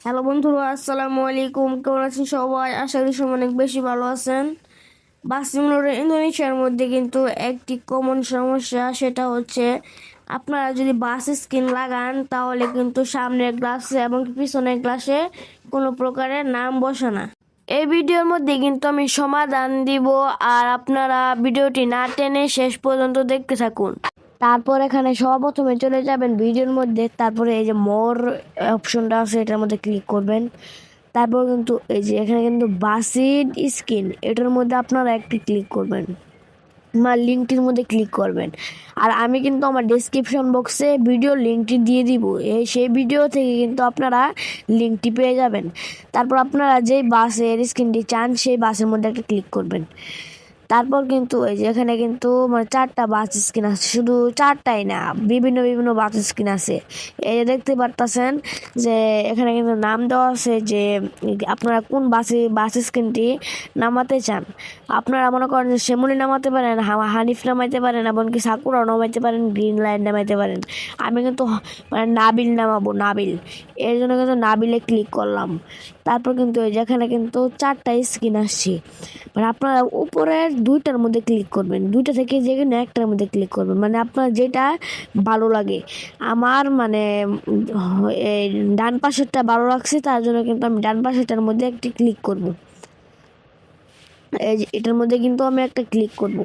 Hello বন্ধুরা, আসসালামু আলাইকুম। কেমন আছেন সবাই? আশা করি সবাই অনেক বেশি ভালো আছেন। বাস সিমুলেটর ইন্দোনেশিয়ার মধ্যে কিন্তু একটি কমন সমস্যা, সেটা হচ্ছে আপনারা যদি বাস স্ক্রিন লাগান তাহলে কিন্তু সামনের গ্লাসে এবং পিছনের গ্লাসে কোনো প্রকারের নাম বসে না। এই ভিডিওর মধ্যে কিন্তু আমি সমাধান দিব, আর আপনারা ভিডিওটি না টেনে শেষ পর্যন্ত দেখতে থাকুন। তারপর এখানে সর্বপ্রথমে চলে যাবেন ভিডিওর মধ্যে, তারপরে এই যে মোর অপশনটা আছে এটার মধ্যে ক্লিক করবেন। তারপর কিন্তু এই যে এখানে কিন্তু বাসিড স্ক্রিন, এটার মধ্যে আপনারা একটি ক্লিক করবেন, আমার লিঙ্কটির মধ্যে ক্লিক করবেন। আর আমি কিন্তু আমার ডেসক্রিপশন বক্সে ভিডিও লিঙ্কটি দিয়ে দিব, সেই ভিডিও থেকে কিন্তু আপনারা লিঙ্কটি পেয়ে যাবেন। তারপর আপনারা যেই বাসের স্ক্রিনটি চান সেই বাসের মধ্যে একটা ক্লিক করবেন। তারপর কিন্তু এই যে এখানে কিন্তু মানে 4টা বাস স্ক্রিন আছে, শুধু 4টাই না, বিভিন্ন বিভিন্ন বাস স্ক্রিন আছে। এই যে দেখতে পারতেছেন যে এখানে কিন্তু নাম দেওয়া আছে যে আপনারা কোন বাস স্ক্রিনটি নামাতে চান। আপনারা মনে করেন যে শ্যামলী নামাতে পারেন, হানিফ নামাইতে পারেন, এমনকি সাকুরাও নামাইতে পারেন, গ্রিন লাইন নামাইতে পারেন। আমি কিন্তু মানে নাবিল নামাবো, নাবিল। এর জন্য কিন্তু নাবিলে ক্লিক করলাম। তারপর কিন্তু যেখানে কিন্তু 4টা স্ক্রিন আসছে, মানে আপনারা উপরের 2টার মধ্যে ক্লিক করবেন, 2টা থেকে যে কোনো একটার মধ্যে ক্লিক করবেন, মানে আপনার যেটা ভালো লাগে। আমার মানে এই ডান পাশেরটা ভালো লাগছে, তার জন্য কিন্তু আমি ডান পাশেরটার মধ্যে একটি ক্লিক করব। এই যে এটার মধ্যে কিন্তু আমি একটা ক্লিক করব।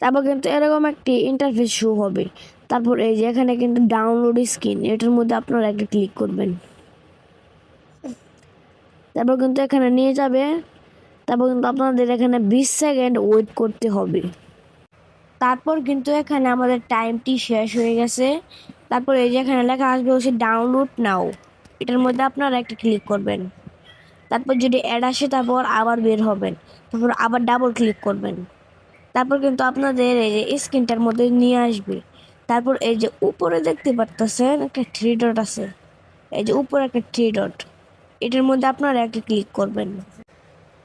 তারপর কিন্তু এরকম একটি ইন্টারফেস শো হবে। তারপর এই যে এখানে কিন্তু ডাউনলোড স্ক্রিন, এটার মধ্যে আপনারা একটা ক্লিক করবেন। তারপর কিন্তু এখানে নিয়ে যাবে। তারপর কিন্তু আপনাদের এখানে 20 সেকেন্ড ওয়েট করতে হবে। তারপর কিন্তু এখানে আমাদের টাইমটি শেষ হয়ে গেছে। তারপর এই যে এখানে লেখা আসবে হচ্ছে ডাউনলোড নাও, এটার মধ্যে আপনারা একটা ক্লিক করবেন। তারপর যদি অ্যাড আসে তারপর আবার বের হবেন, তারপর আবার ডাবল ক্লিক করবেন। তারপর কিন্তু আপনাদের এই যে স্ক্রিনটার মধ্যে নিয়ে আসবে। তারপর এই যে উপরে দেখতে পারতেছেন একটা 3 ডট আছে, এই যে উপরে একটা 3 ডট, এটার মধ্যে আপনারা একটা ক্লিক করবেন।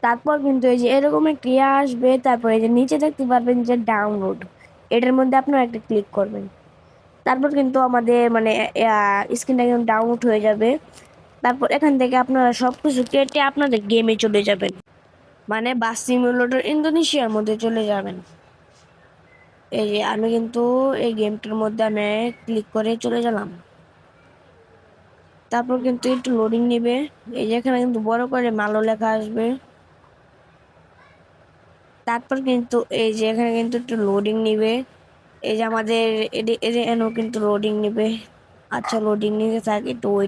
তারপর কিন্তু এই যে এরকম একটা আসবে। তারপর এই যে নিচে দেখতে পারবেন যে ডাউনলোড, এটার মধ্যে আপনারা একটা ক্লিক করবেন। তারপর কিন্তু আমাদের মানে স্ক্রিনটা কিন্তু ডাউনলোড হয়ে যাবে। তারপর এখান থেকে আপনারা সবকিছু কেটে আপনাদের গেমে চলে যাবেন, মানে বাস সিমুলেটর ইন্দোনেশিয়ার মধ্যে চলে যাবেন। এই যে আমি কিন্তু এই গেমটার মধ্যে আমি ক্লিক করে চলে গেলাম। তারপর কিন্তু একটু লোডিং নেবে। এই যে এখানে কিন্তু বড় করে মালো লেখা আসবে। তারপর কিন্তু এই যে এখানে কিন্তু একটু লোডিং নিবে। এই যে আমাদের এই যে এনও কিন্তু লোডিং নিবে। আচ্ছা, লোডিং নিতে থাকে, একটু ওয়েট